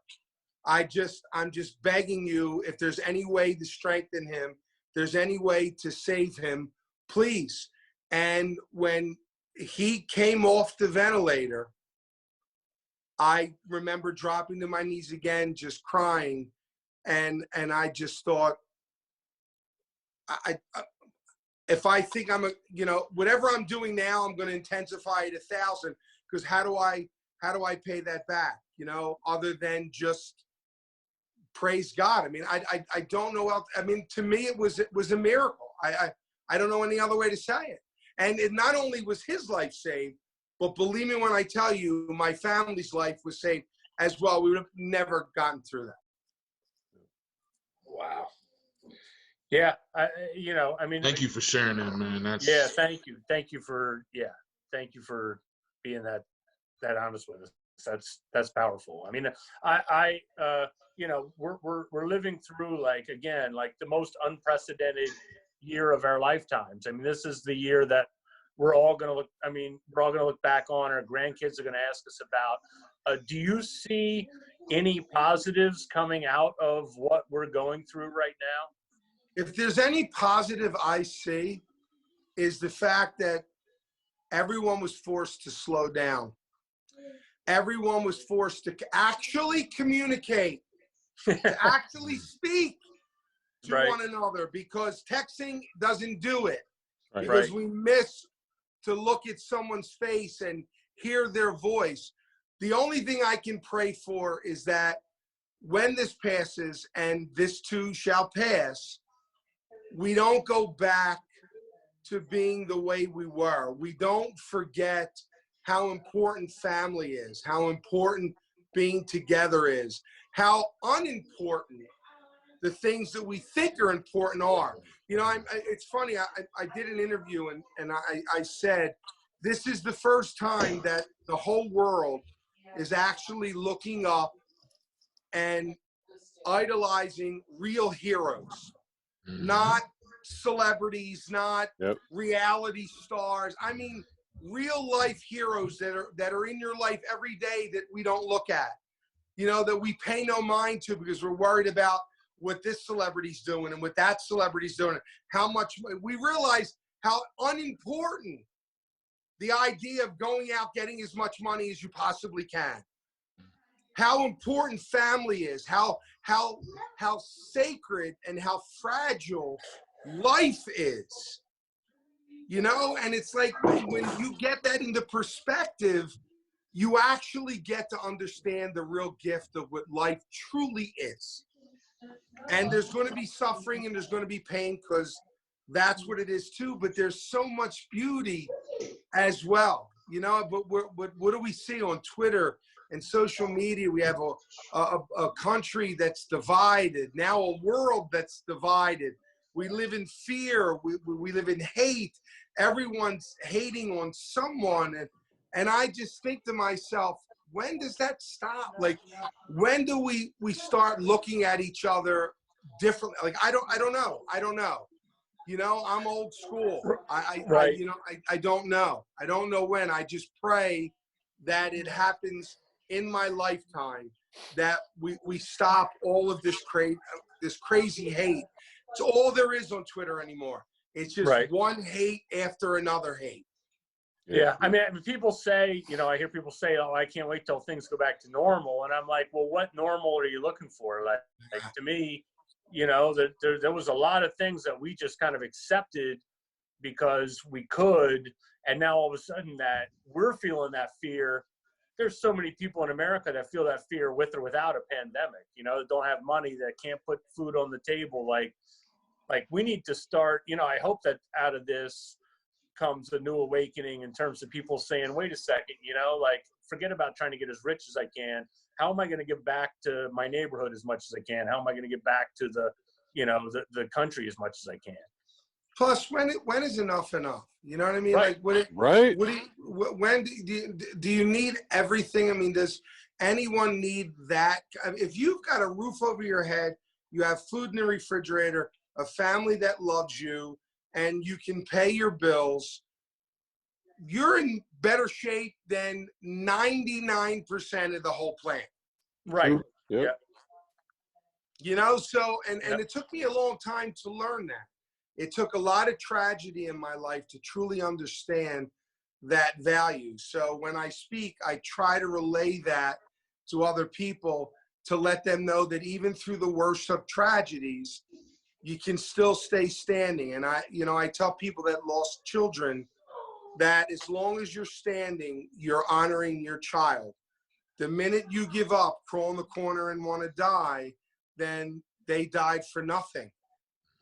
I'm just begging you, if there's any way to strengthen him, if there's any way to save him, please. And when he came off the ventilator, I remember dropping to my knees again, just crying. And I just thought, if I think I'm whatever I'm doing now, I'm going to intensify it 1,000, because how do I pay that back? Other than just praise God. I mean, I don't know else. I mean, to me, it was a miracle. I don't know any other way to say it. And it not only was his life saved, but believe me when I tell you, my family's life was saved as well. We would have never gotten through that. Wow. Yeah, you know, I mean. Thank you for sharing that, man. That's Yeah, thank you. Thank you for being that honest with us. That's powerful. I mean, you know, we're living through, like, again, like the most unprecedented year of our lifetimes. I mean, this is the year that we're all gonna look back on. Our grandkids are gonna ask us about. Do you see any positives coming out of what we're going through right now? If there's any positive I see, is the fact that everyone was forced to slow down. Everyone was forced to actually communicate, to actually speak to Right. one another, because texting doesn't do it. Right. Because Right. we miss to look at someone's face and hear their voice. The only thing I can pray for is that when this passes, and this too shall pass, we don't go back to being the way we were. We don't forget how important family is, how important being together is, how unimportant the things that we think are important are. You know, it's funny, I did an interview and I said, this is the first time that the whole world is actually looking up and idolizing real heroes. Not celebrities, not reality stars. I mean, real life heroes that are in your life every day that we don't look at, you know, that we pay no mind to because we're worried about what this celebrity's doing and what that celebrity's doing. How much we realize how unimportant the idea of going out getting as much money as you possibly can. How important family is, how sacred and how fragile life is, you know? And it's like when you get that into perspective, you actually get to understand the real gift of what life truly is. And there's going to be suffering and there's going to be pain, because that's what it is too, but there's so much beauty as well, you know? But what do we see on Twitter and social media? We have a country that's divided, now a world that's divided. We live in fear, we live in hate. Everyone's hating on someone, and I just think to myself, when does that stop? Like, when do we start looking at each other differently? Like, I don't know. You know, I'm old school. I don't know. I don't know when. I just pray that it happens in my lifetime, that we stop all of this crazy hate. It's all there is on Twitter anymore. It's just one hate after another hate. Yeah, I mean, people say, you know, I hear people say, "Oh, I can't wait till things go back to normal," and I'm like, "Well, what normal are you looking for?" Like to me, you know, that there was a lot of things that we just kind of accepted because we could, and now all of a sudden that we're feeling that fear. There's so many people in America that feel that fear with or without a pandemic. You know, that don't have money, that can't put food on the table. Like we need to start. You know, I hope that out of this comes a new awakening in terms of people saying, wait a second, you know, like, forget about trying to get as rich as I can. How am I going to give back to my neighborhood as much as I can? How am I going to give back to the country as much as I can? Plus, when is enough enough? You know what I mean? Right. Like, when do you need everything? I mean, does anyone need that? If you've got a roof over your head, you have food in the refrigerator, a family that loves you, and you can pay your bills, you're in better shape than 99% of the whole planet. Right. Yeah. You know, so, and it took me a long time to learn that. It took a lot of tragedy in my life to truly understand that value. So when I speak, I try to relay that to other people, to let them know that even through the worst of tragedies, you can still stay standing. And I tell people that lost children that as long as you're standing, you're honoring your child. The minute you give up, crawl in the corner and want to die, then they died for nothing.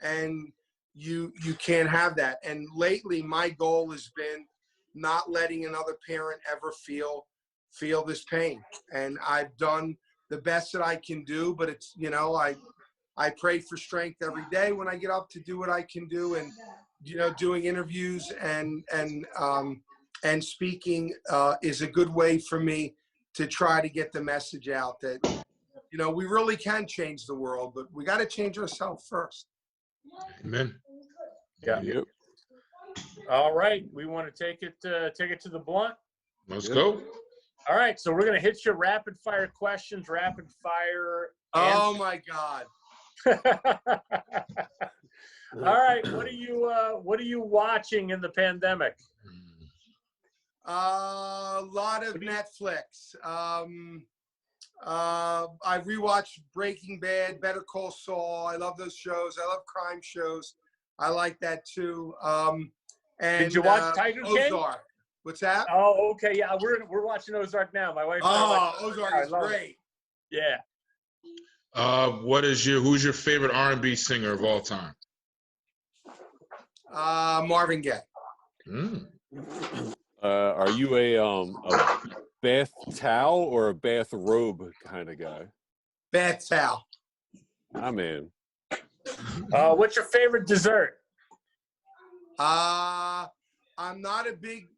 And you can't have that. And lately, my goal has been not letting another parent ever feel this pain. And I've done the best that I can do, but it's, you know, I pray for strength every day when I get up to do what I can do. And, you know, doing interviews and speaking is a good way for me to try to get the message out that, you know, we really can change the world, but we got to change ourselves first. Amen. Yeah. Yep. All right. We want to take it to the blunt. Let's go. All right. So we're going to hit your rapid fire questions, rapid fire. Oh my God. All right. What are you watching in the pandemic? A lot of Netflix. I rewatched Breaking Bad, Better Call Saul. I love those shows. I love crime shows. I like that too. And did you watch Tiger King? Ozark. What's that? Oh, okay. Yeah, we're watching Ozark now. My wife. Ozark is great. Yeah. Who's your favorite R&B singer of all time? Marvin Gaye. Are you a bath towel or a bath robe kind of guy? Bath towel. Ah, man. What's your favorite dessert? I'm not a big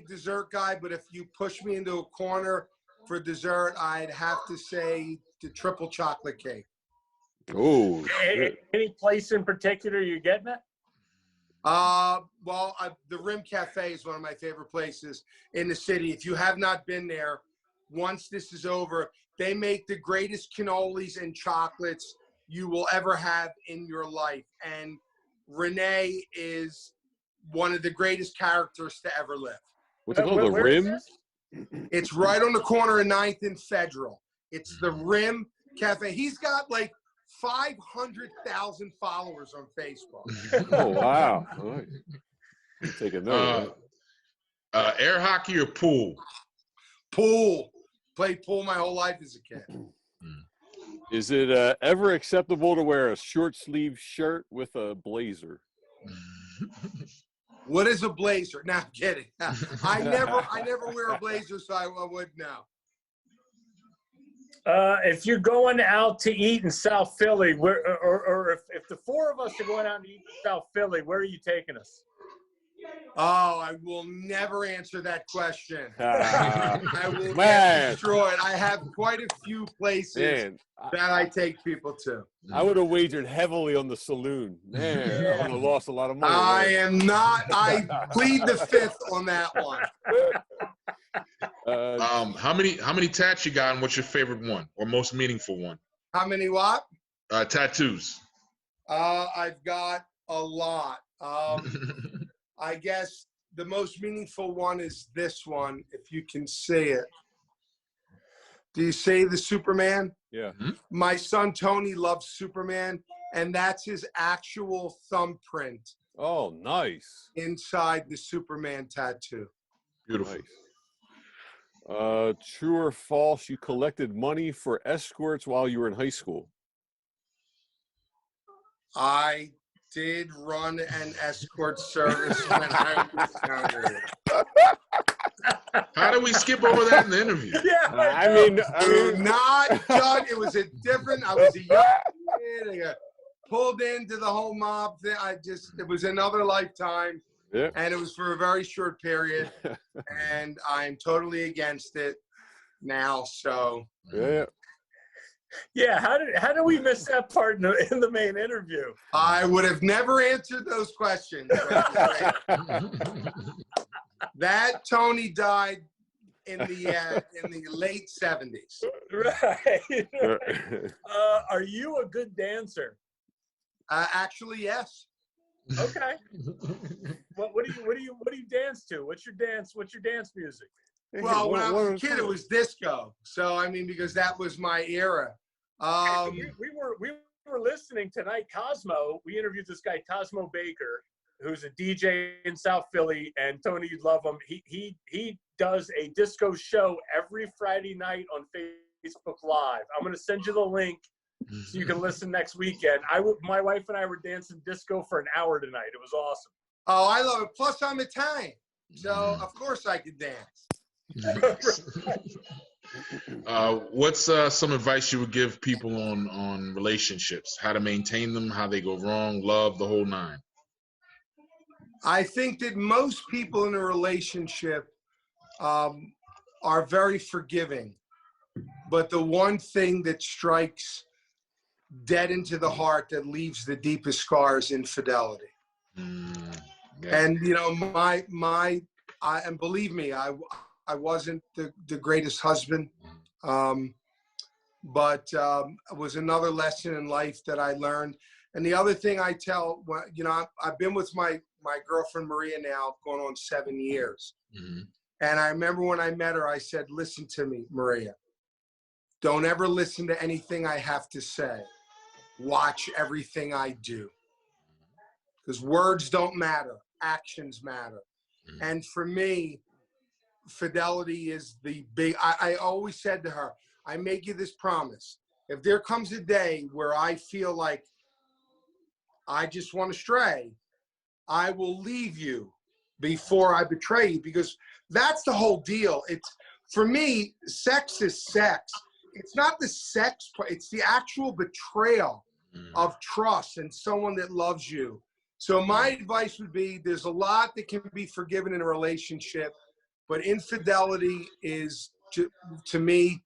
dessert guy, but if you push me into a corner for dessert, I'd have to say the triple chocolate cake. Oh, any place in particular you're getting it? Well, the Rim Cafe is one of my favorite places in the city. If you have not been there, once this is over, they make the greatest cannolis and chocolates you will ever have in your life. And Renee is one of the greatest characters to ever live. What's it called? The Rim? It's right on the corner of 9th and Federal. It's the Rim Cafe. He's got like 500,000 followers on Facebook. Oh, wow. All right. Take a note. Air hockey or pool? Pool. Played pool my whole life as a kid. Is it ever acceptable to wear a short sleeve shirt with a blazer? What is a blazer? No, I'm kidding. I never wear a blazer, so I wouldn't know. If you're going out to eat in South Philly, or if the four of us are going out to eat in South Philly, where are you taking us? Oh, I will never answer that question. I will get destroyed. I have quite a few places that I take people to. I would have wagered heavily on the saloon. Man, I would have lost a lot of money. I plead the fifth on that one. How many tats you got, and what's your favorite one or most meaningful one? How many what? Tattoos. I've got a lot. I guess the most meaningful one is this one, if you can see it. Do you see the Superman? Yeah. My son Tony loves Superman, and that's his actual thumbprint. Oh, nice. Inside the Superman tattoo. Beautiful. Nice. True or false, you collected money for escorts while you were in high school? I did run an escort service when I was younger. How did we skip over that in the interview? Yeah, I mean, not Doug. It was a different. I was a young kid. I got pulled into the whole mob thing. It was another lifetime. Yeah. And it was for a very short period. And I'm totally against it now. So. Yeah. Yeah, how did we miss that part in the main interview? I would have never answered those questions. That Tony died in the late 70s. Right. Are you a good dancer? Actually, yes. Okay. What do you dance to? What's your dance music? Well, when I was a kid, it was disco. So I mean, because that was my era. We were listening tonight. Cosmo. We interviewed this guy Cosmo Baker, who's a DJ in South Philly, and Tony, you'd love him. He does a disco show every Friday night on Facebook Live. I'm going to send you the link so you can listen next weekend. My wife and I were dancing disco for an hour tonight. It was awesome. Oh, I love it. Plus, I'm Italian, so of course I could dance. What's some advice you would give people on relationships? How to maintain them? How they go wrong? Love, the whole nine. I think that most people in a relationship are very forgiving, but the one thing that strikes dead into the heart that leaves the deepest scar is infidelity. Yeah. And you know, and believe me, I wasn't the greatest husband, but it was another lesson in life that I learned. And the other thing I tell, you know, I've been with my girlfriend Maria now going on 7 years. And I remember when I met her, I said, listen to me, Maria. Don't ever listen to anything I have to say. Watch everything I do. Because words don't matter. Actions matter. And for me, fidelity is the big, I always said to her, I make you this promise. If there comes a day where I feel like I just want to stray, I will leave you before I betray you, because that's the whole deal. It's, for me, sex is sex. It's not the sex part, it's the actual betrayal of trust and someone that loves you. So my advice would be, there's a lot that can be forgiven in a relationship, but infidelity is, to me,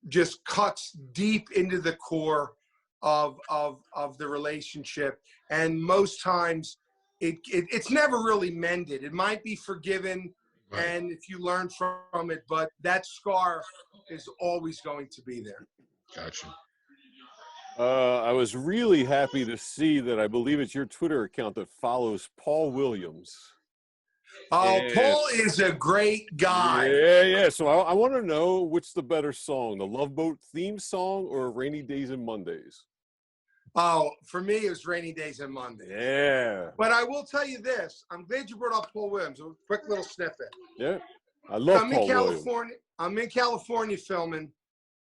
just cuts deep into the core of the relationship. And most times it's never really mended. It might be forgiven, right, and if you learn from it, but that scar is always going to be there. Gotcha. I was really happy to see that I believe it's your Twitter account that follows Paul Williams. Oh, and Paul is a great guy. Yeah. So I want to know, which the better song, the Love Boat theme song or Rainy Days and Mondays? Oh, for me, it was Rainy Days and Mondays. Yeah. But I will tell you this. I'm glad you brought up Paul Williams. A quick little snippet. Yeah. I love Paul Williams. I'm in California filming,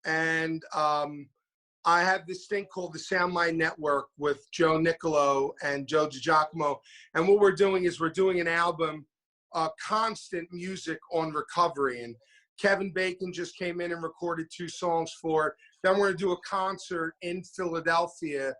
and I have this thing called the Sound Mind Network with Joe Nicolo and Joe DiGiacomo. And what we're doing is we're doing an album, constant music on recovery. And Kevin Bacon just came in and recorded 2 songs for it. Then we're going to do a concert in Philadelphia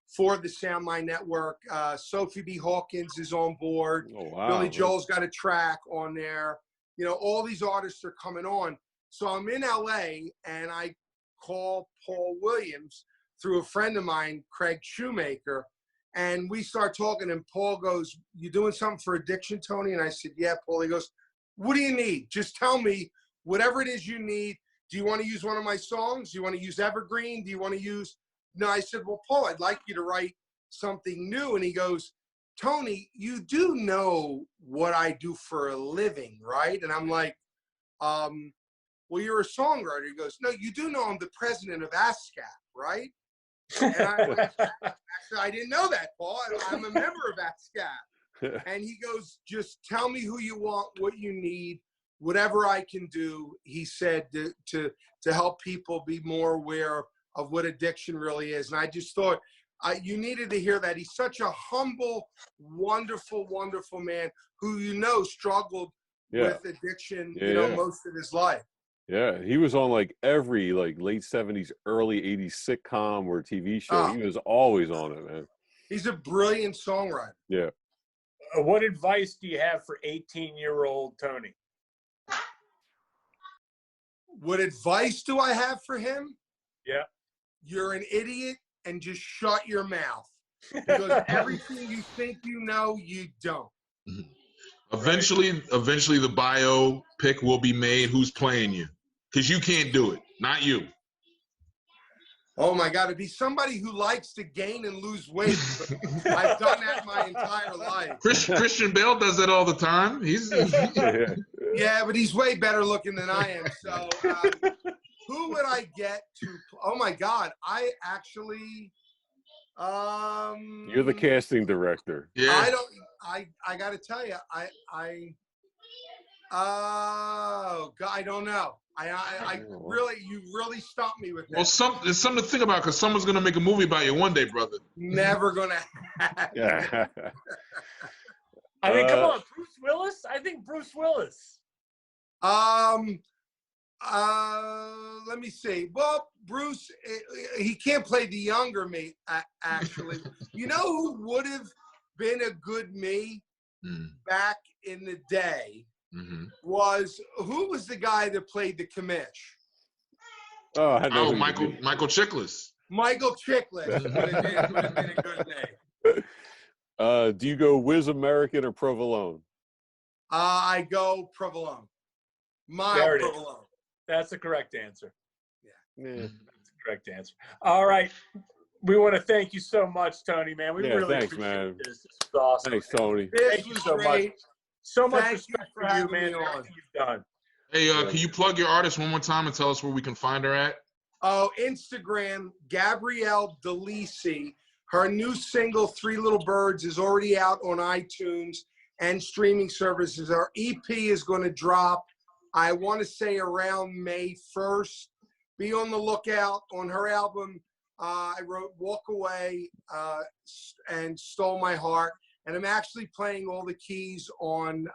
for the Sound Mind Network. Sophie B. Hawkins is on board. Oh, wow. Billy Joel's got a track on there. You know, all these artists are coming on. So I'm in LA and I call Paul Williams through a friend of mine, Craig Shoemaker, and we start talking, and Paul goes, "You doing something for addiction, Tony?" And I said, "Yeah, Paul." He goes, "What do you need? Just tell me whatever it is you need. Do you want to use one of my songs? Do you want to use Evergreen? Do you want to use..." No, I said, "Well, Paul, I'd like you to write something new." And he goes, "Tony, you do know what I do for a living, right?" And I'm like, "Well, you're a songwriter." He goes, "No, you do know I'm the president of ASCAP, right?" And I went, "Actually, I didn't know that, Paul. I'm a member of ASCAP." And he goes, "Just tell me who you want, what you need, whatever I can do," he said, to help people be more aware of what addiction really is. And I just thought, you needed to hear that. He's such a humble, wonderful, wonderful man who, you know, struggled with addiction, most of his life. Yeah, he was on like every late 70s, early 80s sitcom or TV show. He was always on it, man. He's a brilliant songwriter. Yeah. What advice do you have for 18-year-old Tony? What advice do I have for him? Yeah. You're an idiot and just shut your mouth. Because everything you think you know, you don't. Eventually the bio pick will be made. Who's playing you? Because you can't do it. Not you. Oh my God, it'd be somebody who likes to gain and lose weight. I've done that my entire life. Christian Bale does that all the time. He's yeah, but he's way better looking than I am. So who would I get to? Oh my God, I actually. You're the casting director. Yeah. I got to tell you, Oh, God, I don't know. I really, you really stumped me with that. Well, it's something to think about because someone's gonna make a movie about you one day, brother. Never gonna happen. Yeah. I mean, come on, Bruce Willis. I think Bruce Willis. Let me see. Well, Bruce, he can't play the younger me, actually. You know who would have been a good me back in the day? Who was the guy that played the commish? Oh, Michael Chiklis. Michael Chiklis would have been a good name. Do you go Whiz American or Provolone? I go Provolone. Provolone. That's the correct answer. Yeah. That's the correct answer. All right. We want to thank you so much, Tony, man. We really thanks, appreciate man. this. This is awesome. Thanks, Tony. Thank you so much. So much respect for you, man, and everything you've done. Hey, can you plug your artist one more time and tell us where we can find her at? Oh, Instagram, Gabrielle Delisi. Her new single, 3 Little Birds, is already out on iTunes and streaming services. Our EP is going to drop, I want to say, around May 1st. Be on the lookout. On her album, I wrote Walk Away and Stole My Heart. And I'm actually playing all the keys on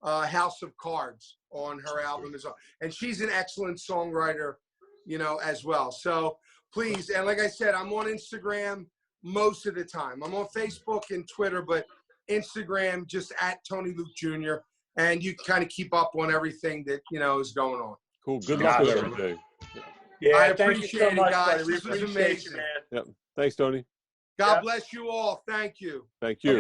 House of Cards on her album as well. And she's an excellent songwriter, you know, as well. So please, and like I said, I'm on Instagram most of the time. I'm on Facebook and Twitter, but Instagram just at Tony Luke Jr. And you can kind of keep up on everything that, you know, is going on. Cool. Good luck with everything. Yeah, I so appreciate it, guys. We This was appreciate amazing. you, man. Yep. Thanks, Tony. God bless you all. Thank you. Thank you.